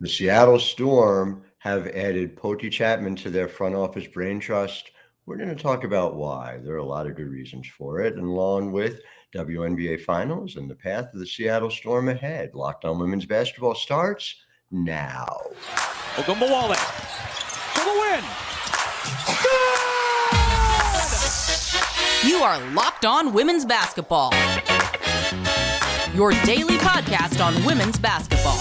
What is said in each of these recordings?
The Seattle Storm have added Pokey Chapman to their front office brain trust. We're going to talk about why. There are a lot of good reasons for it, and along with WNBA Finals and the path of the Seattle Storm ahead. Locked On Women's Basketball starts now. Ogunbowale for the win. You are Locked On Women's Basketball, your daily podcast on women's basketball.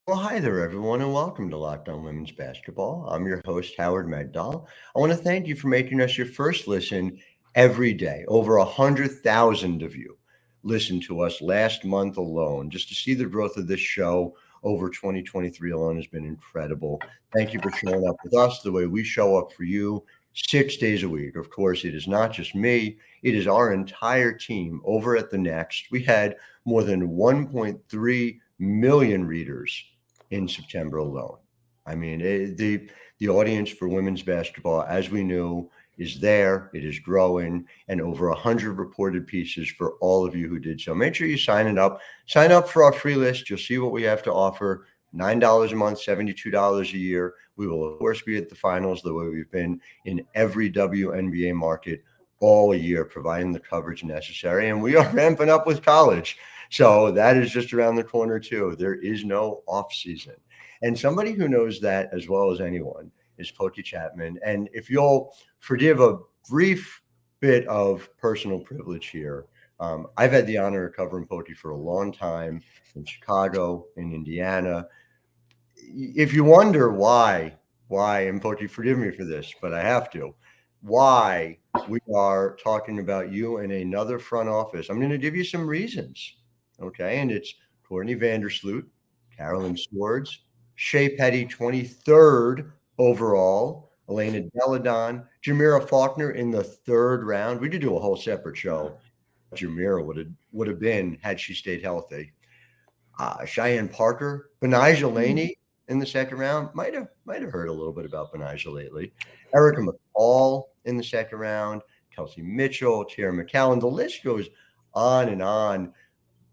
Well, hi there, everyone, and welcome to Locked On Women's Basketball. I'm your host, Howard Megdal. I want to thank you for making us your first listen every day. Over 100,000 of you listened to us last month alone. Just to see the growth of this show over 2023 alone has been incredible. Thank you for showing up with us the way we show up for you 6 days a week. Of course, it is not just me. It is our entire team over at The Next. We had more than 1.3 million readers in September alone. I mean, the audience for women's basketball, as we knew, is there. It is growing, and over 100 reported pieces for all of you who did so. Make sure you sign up. Sign up for our free list. You'll see what we have to offer. $9 a month, $72 a year. We will, of course, be at the finals the way we've been in every WNBA market all year, providing the coverage necessary. And we are ramping up with college. So that is just around the corner, too. There is no off season. And somebody who knows that as well as anyone is Pokey Chapman. And if you'll forgive a brief bit of personal privilege here, I've had the honor of covering Pokey for a long time in Chicago, in Indiana. If you wonder why, and Pokey, forgive me for this, but I have to, why we are talking about you in another front office, I'm going to give you some reasons. Okay, and it's Courtney Vandersloot, Carolyn Swords, Shea Petty, 23rd overall, Elena Deladon, Jamira Faulkner in the 3rd round. We could do a whole separate show. Jamira would have been had she stayed healthy. Cheyenne Parker, Benijah Laney in the 2nd round. Might have heard a little bit about Benijah lately. Erica McCall in the 2nd round. Kelsey Mitchell, Tara McCallum. The list goes on and on.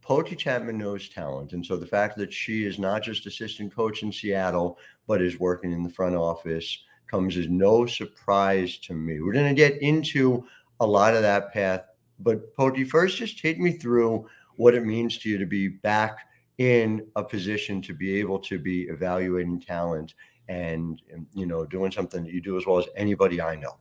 Pokey Chapman knows talent, and so the fact that she is not just assistant coach in Seattle, but is working in the front office comes as no surprise to me. We're going to get into a lot of that path, but Pokey, first just take me through what it means to you to be back in a position to be able to be evaluating talent and doing something that you do as well as anybody I know.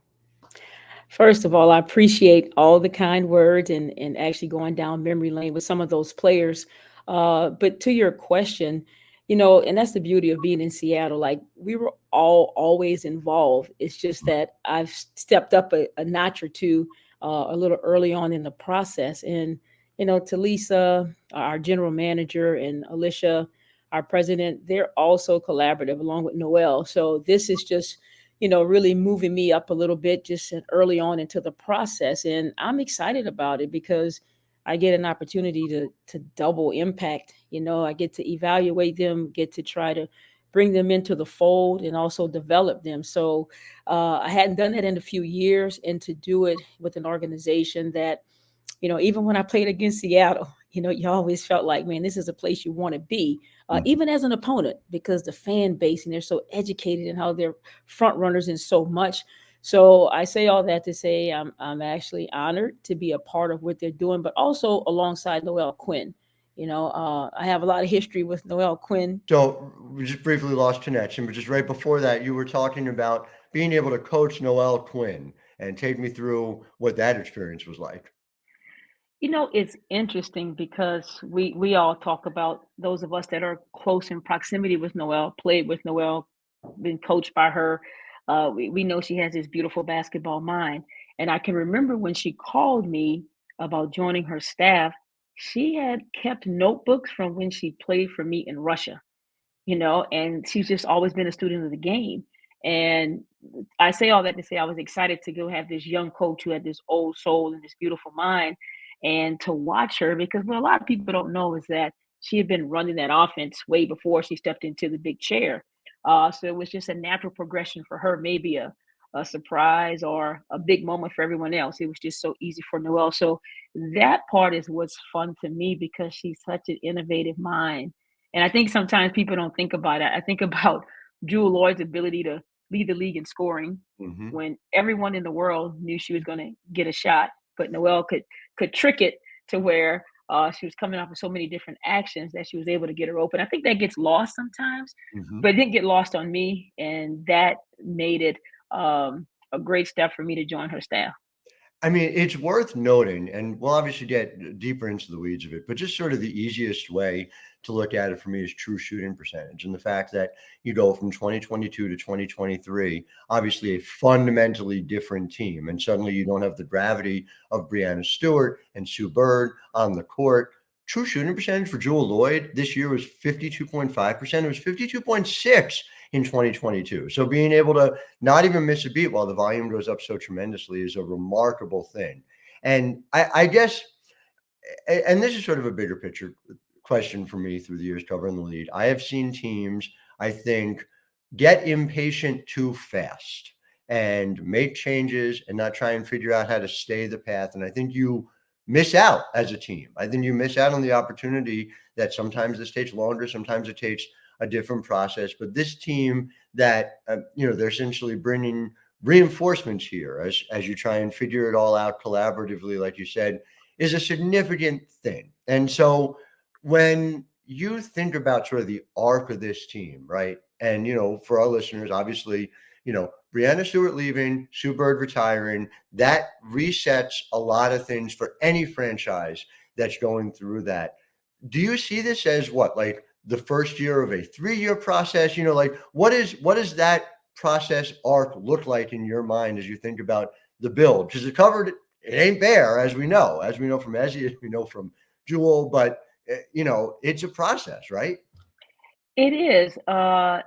First of all, I appreciate all the kind words and actually going down memory lane with some of those players. But to your question, and that's the beauty of being in Seattle. Like, we were always involved. It's just that I've stepped up a notch or two a little early on in the process. And, Talisa, our general manager, and Alicia, our president, they're also collaborative along with Noelle. So this is just really moving me up a little bit just early on into the process. And I'm excited about it because I get an opportunity to double impact. I get to evaluate them, get to try to bring them into the fold and also develop them. So I hadn't done that in a few years, and to do it with an organization that, even when I played against Seattle, you always felt like, man, this is a place you want to be, even as an opponent, because the fan base, and they're so educated in how they're front runners in so much. So I say all that to say I'm actually honored to be a part of what they're doing, but also alongside Noelle Quinn. I have a lot of history with Noelle Quinn. So we just briefly lost connection, but just right before that, you were talking about being able to coach Noelle Quinn, and take me through what that experience was like. It's interesting because we all talk about those of us that are close in proximity with Noelle, played with Noelle, been coached by her. We know she has this beautiful basketball mind. And I can remember when she called me about joining her staff, she had kept notebooks from when she played for me in Russia, and she's just always been a student of the game. And I say all that to say I was excited to go have this young coach who had this old soul and this beautiful mind, and to watch her, because what a lot of people don't know is that she had been running that offense way before she stepped into the big chair. So it was just a natural progression for her, maybe a surprise or a big moment for everyone else. It was just so easy for Noelle. So that part is what's fun to me because she's such an innovative mind. And I think sometimes people don't think about it. I think about Jewel Lloyd's ability to lead the league in scoring Mm-hmm. when everyone in the world knew she was going to get a shot, but Noelle could trick it to where she was coming off with so many different actions that she was able to get her open. I think that gets lost sometimes, Mm-hmm. but it didn't get lost on me, and that made it a great step for me to join her staff. I mean, it's worth noting, and we'll obviously get deeper into the weeds of it, but just sort of the easiest way to look at it for me is true shooting percentage. And the fact that you go from 2022 to 2023, obviously a fundamentally different team. And suddenly you don't have the gravity of Breanna Stewart and Sue Bird on the court. True shooting percentage for Jewel Lloyd this year was 52.5%. It was 52.6 in 2022. So being able to not even miss a beat while the volume goes up so tremendously is a remarkable thing. And I guess, and this is sort of a bigger picture question for me through the years covering the league. I have seen teams, I think, get impatient too fast and make changes and not try and figure out how to stay the path. And I think you miss out as a team. I think you miss out on the opportunity that sometimes this takes longer, sometimes it takes a different process. But this team that, they're essentially bringing reinforcements here as you try and figure it all out collaboratively, like you said, is a significant thing. And so when you think about sort of the arc of this team, right? And, for our listeners, obviously, Breanna Stewart leaving, Sue Bird retiring, that resets a lot of things for any franchise that's going through that. Do you see this as what, like the first year of a 3-year process? What does that process arc look like in your mind as you think about the build? Because it ain't there, as we know from Ezzy, as we know from Jewel, but it's a process, right? It is. I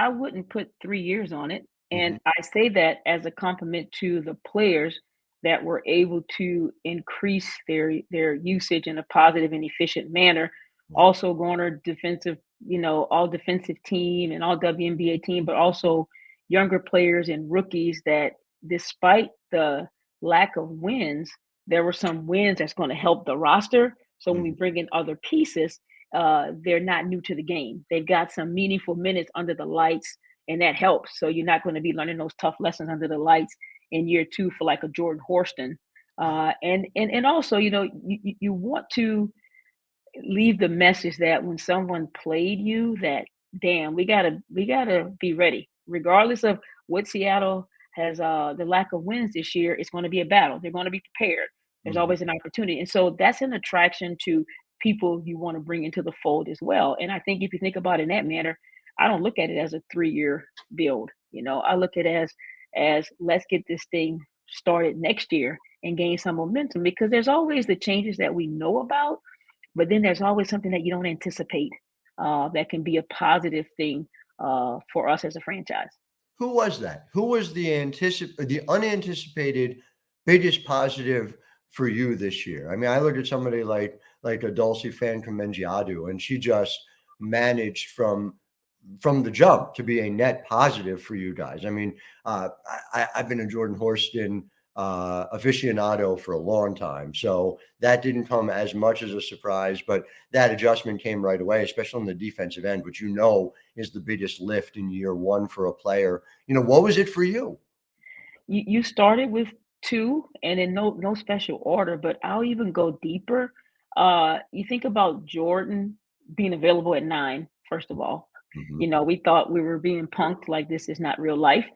wouldn't put 3 years on it, Mm-hmm. and I say that as a compliment to the players that were able to increase their usage in a positive and efficient manner. Also garner defensive, all defensive team and all WNBA team, but also younger players and rookies that despite the lack of wins, there were some wins that's going to help the roster. So when we bring in other pieces, they're not new to the game. They've got some meaningful minutes under the lights, and that helps. So you're not going to be learning those tough lessons under the lights in year 2 for like a Jordan Horston. And also, you want to leave the message that when someone played you, that damn, we gotta be ready, regardless of what Seattle has. The lack of wins this year, it's going to be a battle. They're going to be prepared. There's Mm-hmm. always an opportunity, and so that's an attraction to people you want to bring into the fold as well. And I think if you think about it in that manner, I don't look at it as a 3-year build. I look at it as let's get this thing started next year and gain some momentum, because there's always the changes that we know about, but then there's always something that you don't anticipate that can be a positive thing for us as a franchise. Who was that? Who was the unanticipated biggest positive for you this year? I mean, I look at somebody like a Dulcie Fan Comengiadu, and she just managed from the jump to be a net positive for you guys. I mean, I've been a Jordan Horston aficionado for a long time, so that didn't come as much as a surprise, but that adjustment came right away, especially on the defensive end, which is the biggest lift in year 1 for a player. What was it for you? You started with 2, and in no special order, but I'll even go deeper. You think about Jordan being available at 9, first of all. Mm-hmm. We thought we were being punked, like this is not real life.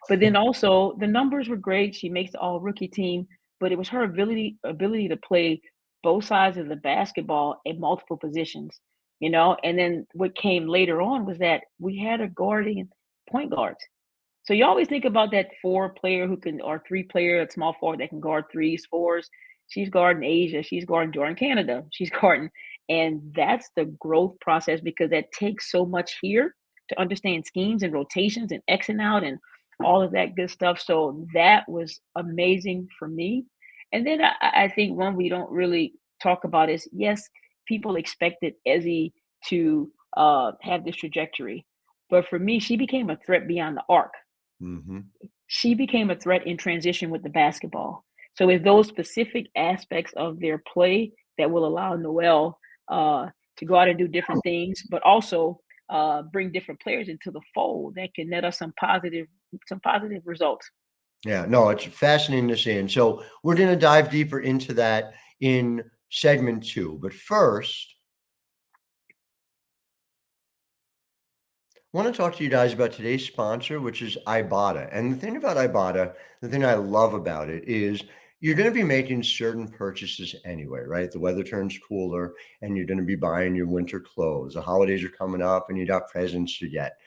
But then also the numbers were great. She makes the all rookie team, but it was her ability to play both sides of the basketball in multiple positions, And then what came later on was that we had a guarding point guards. So you always think about that 4-player or 3-player at small forward that can guard 3s, 4s. She's guarding Asia. She's guarding Jordan Canada. She's guarding. And that's the growth process, because that takes so much here to understand schemes and rotations and X and out and all of that good stuff. So that was amazing for me. And then I think one we don't really talk about is, yes, people expected Ezzy to have this trajectory. But for me, she became a threat beyond the arc. Mm-hmm. She became a threat in transition with the basketball. So it's those specific aspects of their play that will allow Noelle to go out and do different things, but also bring different players into the fold that can net us some positive results. Yeah, no, it's fascinating to see. And so we're going to dive deeper into that in segment 2. But first, I want to talk to you guys about today's sponsor, which is Ibotta. And the thing about Ibotta, the thing I love about it is you're going to be making certain purchases anyway, right? The weather turns cooler and you're going to be buying your winter clothes. The holidays are coming up and you got presents to get.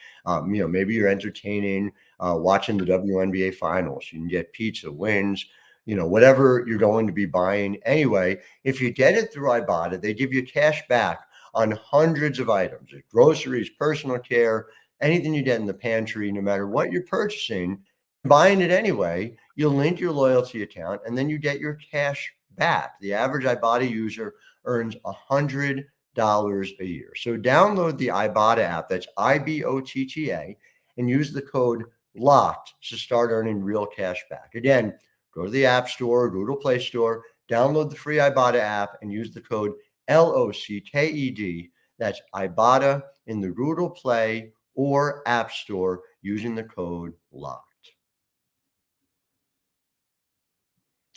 Maybe you're entertaining, watching the WNBA Finals. You can get pizza, wings, whatever you're going to be buying anyway. If you get it through Ibotta, they give you cash back on hundreds of items, groceries, personal care, anything you get in the pantry, no matter what you're purchasing, buying it anyway, you'll link your loyalty account and then you get your cash back. The average Ibotta user earns $100 a year. So download the Ibotta app, that's IBOTTA, and use the code LOCKED to start earning real cash back. Again, go to the App Store, Google Play Store, download the free Ibotta app and use the code LOCKED. That's Ibotta in the Google Play or App Store using the code LOCKED.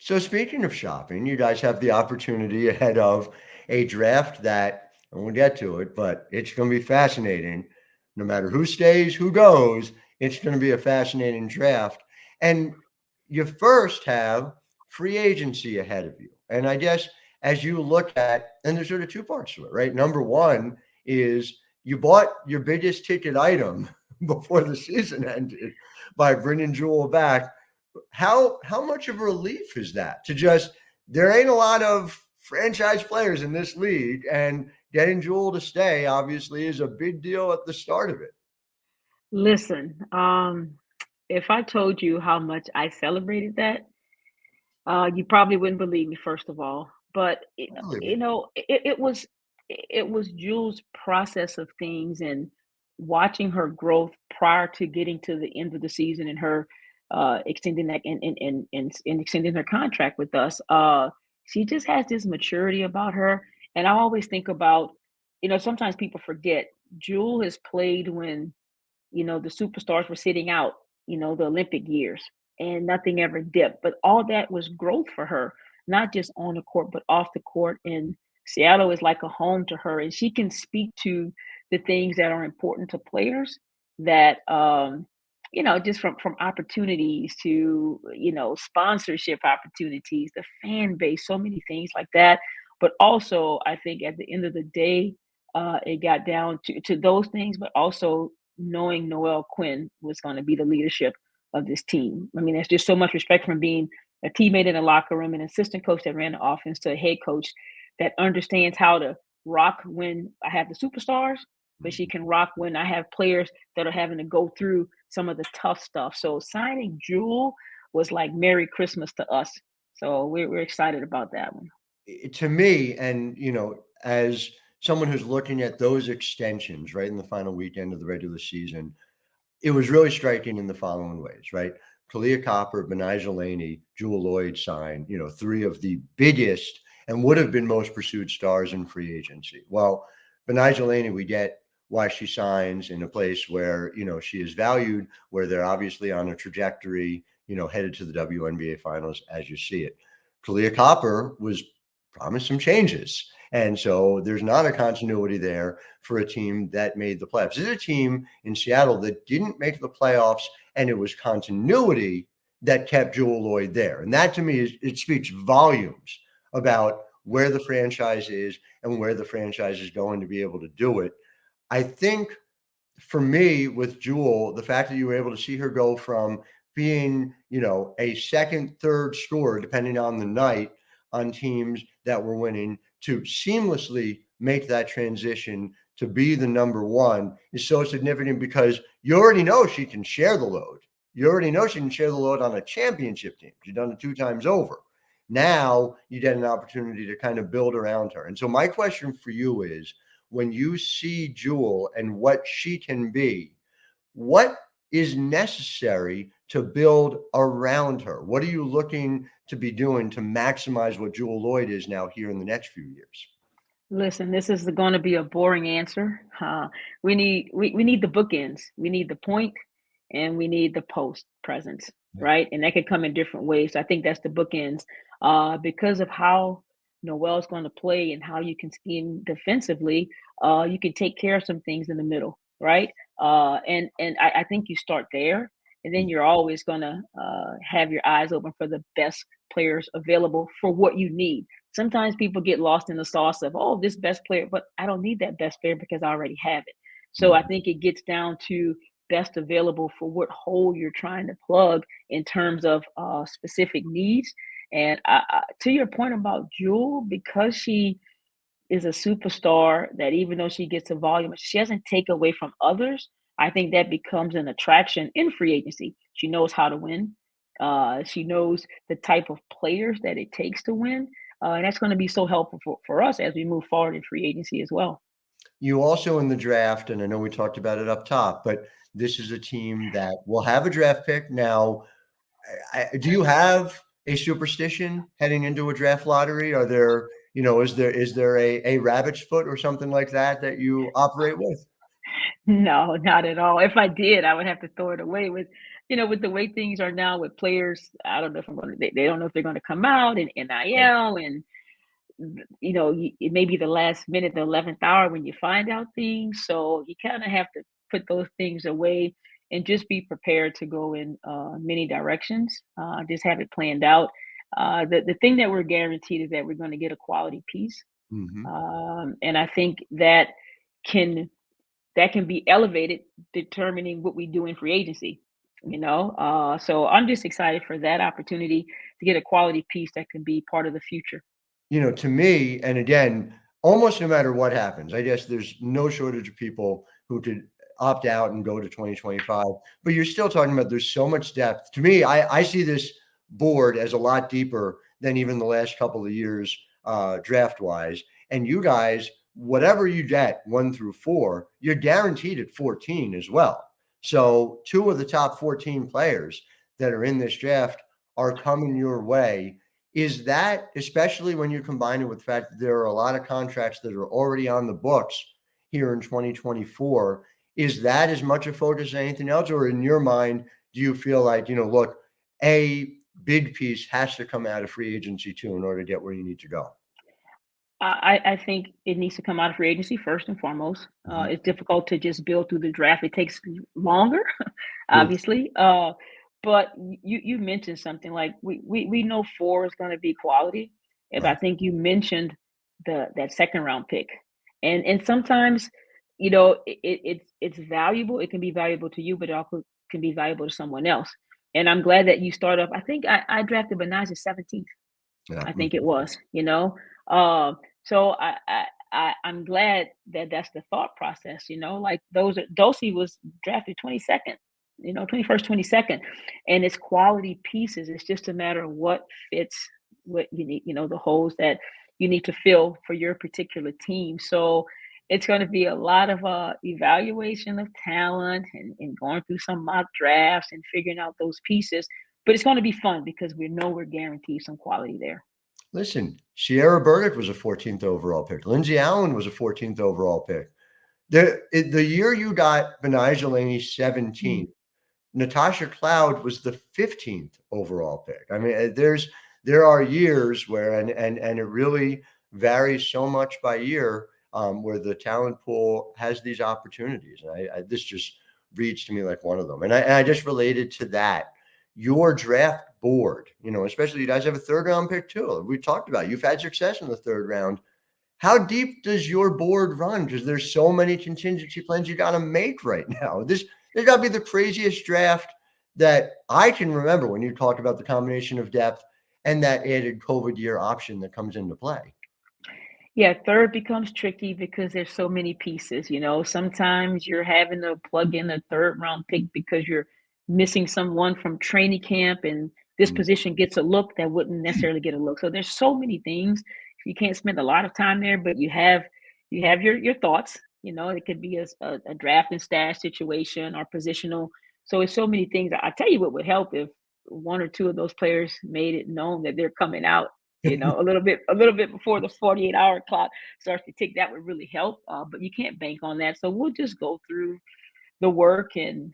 So speaking of shopping, you guys have the opportunity ahead of a draft that, and we'll get to it, but it's going to be fascinating. No matter who stays, who goes, it's going to be a fascinating draft. And you first have free agency ahead of you. And I guess as you look at, and there's sort of two parts to it, right? Number one is you bought your biggest ticket item before the season ended by bringing Jewel back. How much of a relief is that to just, there ain't a lot of franchise players in this league, and getting Jewel to stay obviously is a big deal at the start of it. Listen, if I told you how much I celebrated that, you probably wouldn't believe me, first of all. But it was Jules' process of things and watching her growth prior to getting to the end of the season and her extending that and extending her contract with us. She just has this maturity about her, and I always think about, sometimes people forget Jewel has played when the superstars were sitting out, the Olympic years, and nothing ever dipped. But all that was growth for her, not just on the court, but off the court. And Seattle is like a home to her, and she can speak to the things that are important to players that, just from opportunities to, sponsorship opportunities, the fan base, so many things like that. But also, I think at the end of the day, it got down to those things, but also knowing Noelle Quinn was going to be the leadership of this team. I mean, there's just so much respect from being a teammate in the locker room, an assistant coach that ran the offense, to a head coach that understands how to rock when I have the superstars, but she can rock when I have players that are having to go through some of the tough stuff. So signing Jewel was like Merry Christmas to us. So we're excited about that one. To me, and as someone who's looking at those extensions right in the final weekend of the regular season, it was really striking in the following ways, right? Kalia Copper, Benijah Laney, Jewel Lloyd signed, three of the biggest and would have been most pursued stars in free agency. Well, Benijah Laney, we get why she signs in a place where, she is valued, where they're obviously on a trajectory, headed to the WNBA Finals as you see it. Kalia Copper was promised some changes. And so there's not a continuity there for a team that made the playoffs. This is a team in Seattle that didn't make the playoffs, and it was continuity that kept Jewel Lloyd there. And that, to me, it speaks volumes about where the franchise is and where the franchise is going to be able to do it. I think for me with Jewel, the fact that you were able to see her go from being, a second, third scorer, depending on the night, on teams that were winning, to seamlessly make that transition to be the number one is so significant, because you already know she can share the load. You already know she can share the load on a championship team. She's done it 2 times over. Now you get an opportunity to kind of build around her. And so my question for you is, when you see Jewel and what she can be, what is necessary to build around her? What are you looking to be doing to maximize what Jewell Loyd is now here in the next few years? Listen, this is going to be a boring answer. We need the bookends. We need the point, and we need the post presence, right? And that could come in different ways. So I think that's the bookends. Because of how Noel's going to play and how you can scheme defensively, you can take care of some things in the middle, right? And I think you start there, and then you're always going to have your eyes open for the best players available for what you need. Sometimes people get lost in the sauce of, oh, this best player, but I don't need that best player because I already have it. So I think it gets down to best available for what hole you're trying to plug in terms of specific needs. And to your point about Jewell, because she is a superstar, that even though she gets a volume, she doesn't take away from others. I think that becomes an attraction in free agency. She knows how to win. She knows the type of players that it takes to win. And that's going to be so helpful for us as we move forward in free agency as well. You also in the draft, and I know we talked about it up top, but this is a team that will have a draft pick. Now, do you have a superstition heading into a draft lottery? Are there, is there a rabbit's foot or something like that you operate with? No, not at all. If I did, I would have to throw it away with the way things are now with players. I don't know if they don't know if they're going to come out and NIL and, it may be the last minute, the 11th hour when you find out things. So you kind of have to put those things away and just be prepared to go in many directions. Just have it planned out. The thing that we're guaranteed is that we're going to get a quality piece. Mm-hmm. And I think that can be elevated determining what we do in free agency, so I'm just excited for that opportunity to get a quality piece that can be part of the future. To me, and again, almost no matter what happens, I guess there's no shortage of people who could opt out and go to 2025, but you're still talking about there's so much depth. To me, I see this board as a lot deeper than even the last couple of years draft wise. And you guys, whatever you get 1 through 4, you're guaranteed at 14 as well. So 2 of the top 14 players that are in this draft are coming your way. Is that, especially when you combine it with the fact that there are a lot of contracts that are already on the books here in 2024, is that as much a focus as anything else? Or in your mind, do you feel like, look, a big piece has to come out of free agency too in order to get where you need to go? I think it needs to come out of free agency first and foremost. It's difficult to just build through the draft. It takes longer, obviously. But you mentioned something like we know 4 is going to be quality. If I think you mentioned that second round pick, and sometimes it's valuable. It can be valuable to you, but it also can be valuable to someone else. And I'm glad that you start up. I think I drafted Benaja 17th. Yeah. I think it was. So I'm glad that that's the thought process. Like Dulcie was drafted 22nd. 21st, 22nd, and it's quality pieces. It's just a matter of what fits what you need, the holes that you need to fill for your particular team. So it's going to be a lot of evaluation of talent and going through some mock drafts and figuring out those pieces. But it's going to be fun because we know we're guaranteed some quality there. Listen, Sierra Burdick was a 14th overall pick. Lindsay Allen was a 14th overall pick. The year you got Benaja Laney 17th, Natasha Cloud was the 15th overall pick. I mean, there are years where, and it really varies so much by year, where the talent pool has these opportunities. And this just reads to me like one of them. And I just related to that. Your draft board, especially you guys have a 3rd round pick too. We talked about you've had success in the 3rd round. How deep does your board run? Because there's so many contingency plans you got to make right now. This got to be the craziest draft that I can remember when you talk about the combination of depth and that added COVID year option that comes into play. Yeah, 3rd becomes tricky because there's so many pieces. Sometimes you're having to plug in a 3rd round pick because you're missing someone from training camp and this position gets a look that wouldn't necessarily get a look. So there's so many things. You can't spend a lot of time there, but you have your thoughts. It could be a draft and stash situation or positional. So it's so many things. I tell you what would help if one or two of those players made it known that they're coming out, a little bit before the 48-hour clock starts to tick. That would really help. But you can't bank on that. So we'll just go through the work and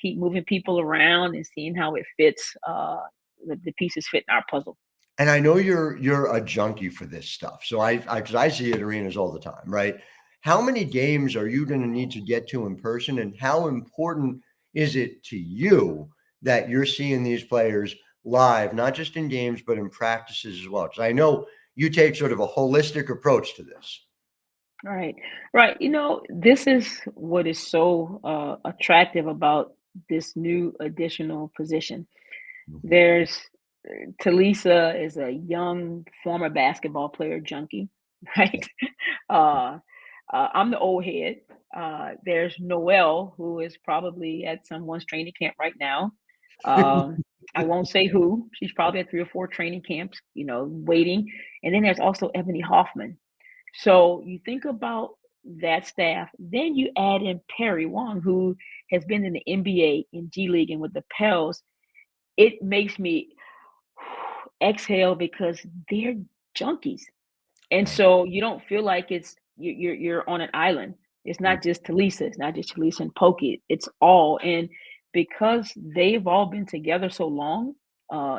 keep moving people around and seeing how it fits. The pieces fit in our puzzle. And I know you're a junkie for this stuff. So because I see it at arenas all the time, right? How many games are you going to need to get to in person, and how important is it to you that you're seeing these players live, not just in games, but in practices as well? Because I know you take sort of a holistic approach to this. Right, right. This is what is so attractive about this new additional position. Mhm. There's Talisa is a young former basketball player junkie, right? Uh, I'm the old head. There's Noelle, who is probably at someone's training camp right now. I won't say who. She's probably at 3 or 4 training camps, waiting. And then there's also Ebony Hoffman. So you think about that staff. Then you add in Perry Wong, who has been in the NBA, in G League, and with the Pels. It makes me exhale because they're junkies. And Right. so you don't feel like you're on an island. It's not just Talisa, it's not just Talisa and Pokey. It's all. And because they've all been together so long,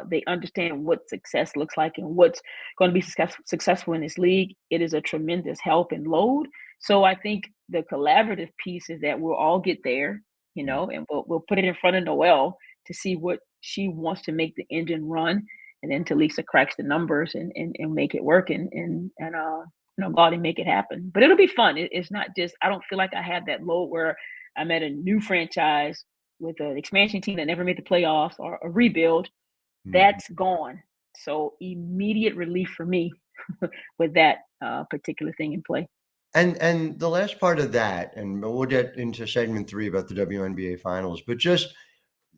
they understand what success looks like and what's going to be successful in this league. It is a tremendous help and load. So I think the collaborative piece is that we'll all get there, and we'll put it in front of Noelle to see what she wants to make the engine run, and then Talisa cracks the numbers and make it work and go out and make it happen. But it'll be fun. It's not just, I don't feel like I have that load where I'm at a new franchise with an expansion team that never made the playoffs or a rebuild. Mhm. That's gone. So immediate relief for me with that particular thing in play. And the last part of that, and we'll get into segment 3 about the WNBA Finals, but just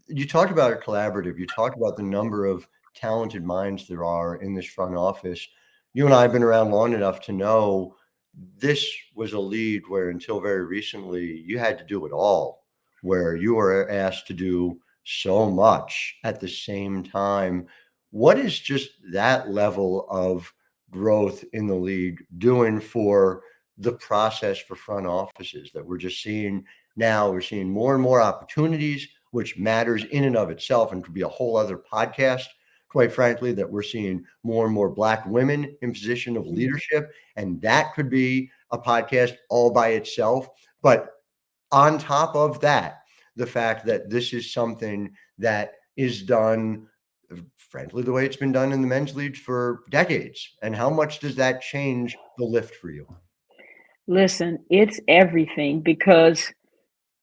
you talked about a collaborative. You talked about the number of talented minds there are in this front office. You and I have been around long enough to know this was a league where until very recently you had to do it all, where you were asked to do so much at the same time. What is just that level of growth in the league doing for the process for front offices that we're just seeing now? We're seeing more and more opportunities, which matters in and of itself and could be a whole other podcast, quite frankly, that we're seeing more and more Black women in position of Mhm. leadership. And that could be a podcast all by itself. But on top of that, the fact that this is something that is done, frankly, the way it's been done in the men's league for decades. And how much does that change the lift for you? Listen, it's everything because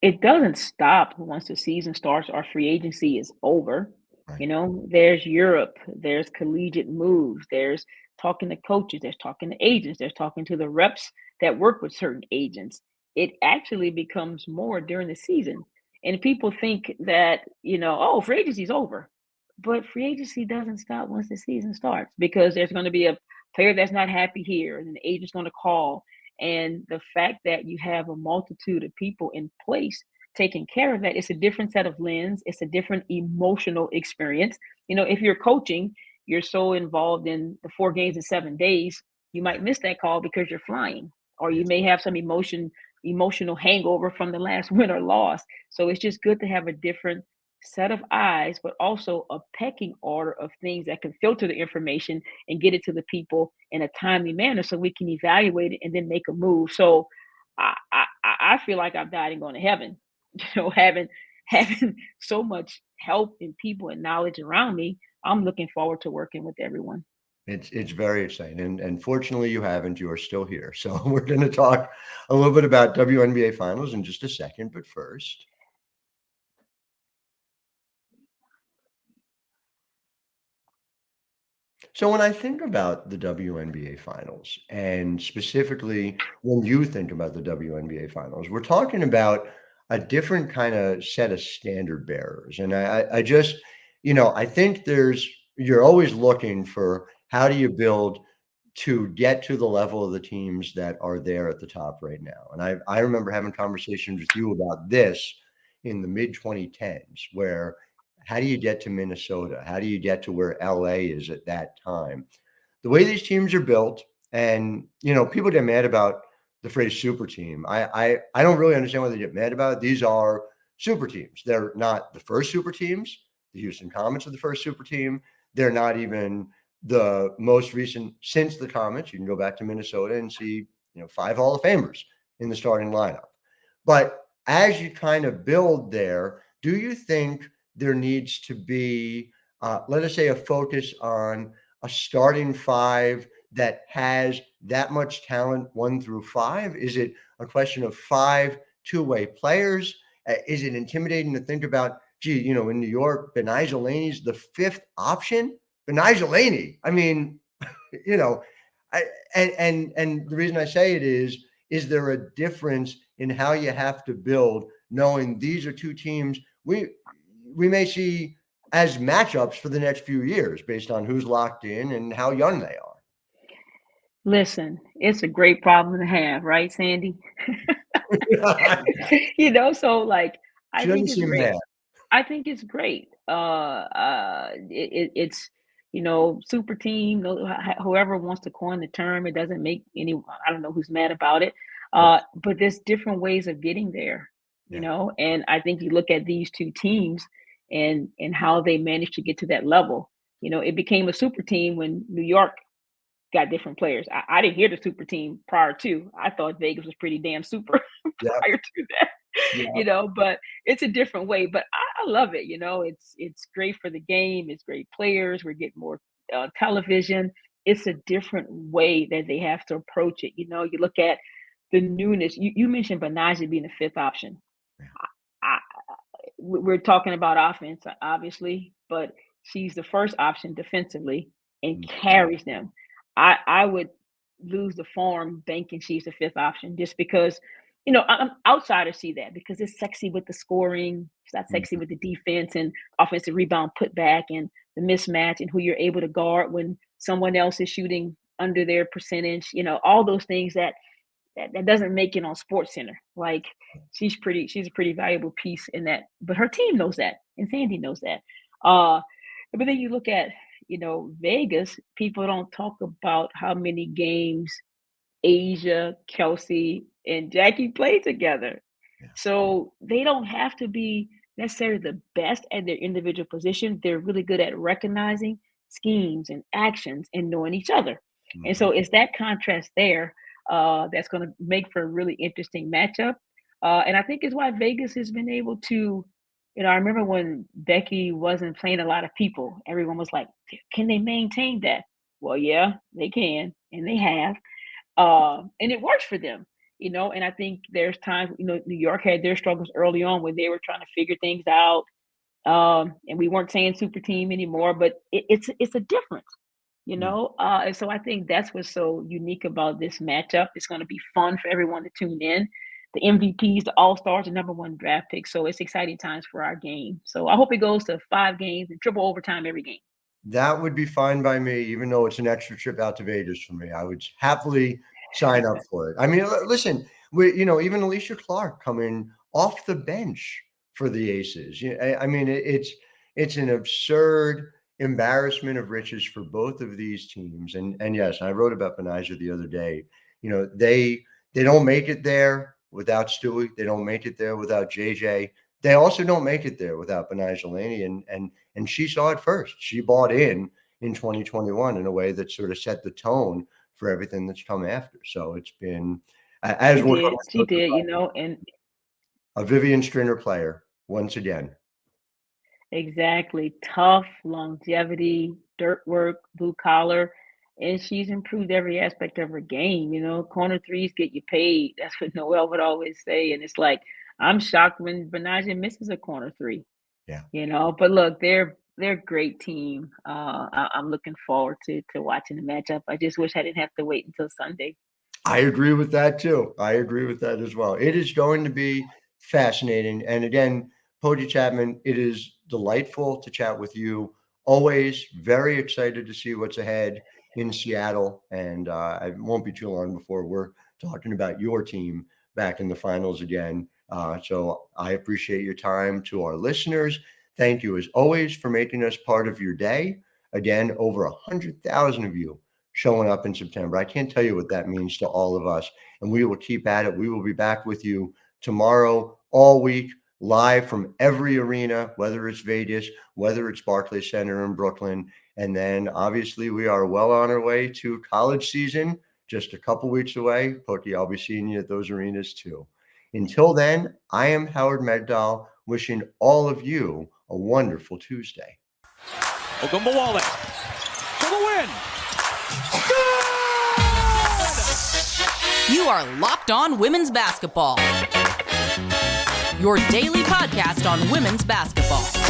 it doesn't stop once the season starts or free agency is over. Right. There's Europe, there's collegiate moves, there's talking to coaches, there's talking to agents, there's talking to the reps that work with certain agents. It actually becomes more during the season. And people think that, oh, free agency is over. But free agency doesn't stop once the season starts because there's going to be a player that's not happy here, and the agent's going to call. And the fact that you have a multitude of people in place taking care of that, it's a different set of lens. It's a different emotional experience. If you're coaching, you're so involved in the 4 games in 7 days, you might miss that call because you're flying, or you Yes. may have some emotional hangover from the last win or loss. So it's just good to have a different set of eyes, but also a pecking order of things that can filter the information and get it to the people in a timely manner so we can evaluate it and then make a move. So I feel like I've died and gone to heaven, having so much help and people and knowledge around me. I'm looking forward to working with everyone. It's very exciting. And fortunately you haven't. You are still here. So we're going to talk a little bit about WNBA Finals in just a second. But first, so when I think about the WNBA Finals, and specifically when you think about the WNBA Finals, we're talking about a different kind of set of standard bearers. And I just, I think you're always looking for how do you build to get to the level of the teams that are there at the top right now. And I remember having conversations with you about this in the mid 2010s, where how do you get to Minnesota? How do you get to where LA is at that time? The way these teams are built, and people get mad about the phrase super team. I don't really understand why they get mad about it. These are super teams. They're not the first super teams. The Houston Comets are the first super team. They're not even the most recent since the Comets. You can go back to Minnesota and see 5 Hall of Famers in the starting lineup. But as you kind of build there, do you think there needs to be, let us say, a focus on a starting 5 that has that much talent 1 through 5? Is it a question of 5 two-way players? Is it intimidating to think about, in New York, Benijah Laney's the 5th option? Benijah Laney. I mean, and the reason I say it is there a difference in how you have to build, knowing these are 2 teams we may see as matchups for the next few years based on who's locked in and how young they are? Listen, it's a great problem to have, right, Sandy? So like, I She think doesn't it's seem great. mad. I think it's great. It's super team. Whoever wants to coin the term, it doesn't make any. I don't know who's mad about it. But there's different ways of getting there. And I think you look at these 2 teams and how they managed to get to that level. It became a super team when New York got different players. I didn't hear the super team prior to. I thought Vegas was pretty damn super prior to that. But it's a different way. But I love it. It's great for the game. It's great players. We're getting more television. It's a different way that they have to approach it. You look at the newness. You mentioned Benijah being the 5th option. We're talking about offense, obviously, but she's the first option defensively and carries them. I would lose the farm banking she's the 5th option just because, outsiders see that because it's sexy with the scoring. It's not sexy with the defense and offensive rebound putback and the mismatch and who you're able to guard when someone else is shooting under their percentage. All those things that doesn't make it on Sports Center. Like she's a pretty valuable piece in that. But her team knows that, and Sandy knows that. But then you look at Vegas, people don't talk about how many games Asia, Kelsey, and Jackie played together. Yeah. So they don't have to be necessarily the best at their individual position. They're really good at recognizing schemes and actions and knowing each other. Mm-hmm. And so it's that contrast there that's going to make for a really interesting matchup. And I think it's why Vegas has been able to, I remember when Becky wasn't playing a lot of people, everyone was like, can they maintain that? Well, yeah, they can, and they have. And it works for them, and I think there's times, New York had their struggles early on when they were trying to figure things out. And we weren't saying super team anymore, but it's a difference, and so I think that's what's so unique about this matchup. It's going to be fun for everyone to tune in. The MVPs, the All-Stars, the #1 draft pick. So it's exciting times for our game. So I hope it goes to 5 games and triple overtime every game. That would be fine by me, even though it's an extra trip out to Vegas for me. I would happily sign up for it. I mean, listen, even Alicia Clark coming off the bench for the Aces. I mean, it's an absurd embarrassment of riches for both of these teams. And yes, I wrote about Benijah the other day. They don't make it there without Stewie. They don't make it there without JJ. They also don't make it there without Benijah Laney. And she saw it first. She bought in 2021 in a way that sort of set the tone for everything that's come after. So it's been she did, and a Vivian Stringer player once again. Exactly. Tough, longevity, dirt work, blue collar. And she's improved every aspect of her game. Corner threes get you paid. That's what Noelle would always say. And it's like, I'm shocked when Benijah misses a corner 3. Yeah. But look, they're a great team. I'm looking forward to watching the matchup. I just wish I didn't have to wait until Sunday. I agree with that too. I agree with that as well. It is going to be fascinating. And again, Pokey Chapman, it is delightful to chat with you. Always very excited to see what's ahead. in Seattle, and it won't be too long before we're talking about your team back in the finals again. So I appreciate your time. To our listeners, thank you as always for making us part of your day. Again, over 100,000 of you showing up in September. I can't tell you what that means to all of us, and we will keep at it. We will be back with you tomorrow, all week, live from every arena, whether it's Vegas, whether it's Barclays Center in Brooklyn. And then obviously we are well on our way to college season, just a couple weeks away. Pokey, I'll be seeing you at those arenas too. Until then, I am Howard Megdal, wishing all of you a wonderful Tuesday. Ogunbowale for the win. You are Locked On Women's Basketball, your daily podcast on women's basketball.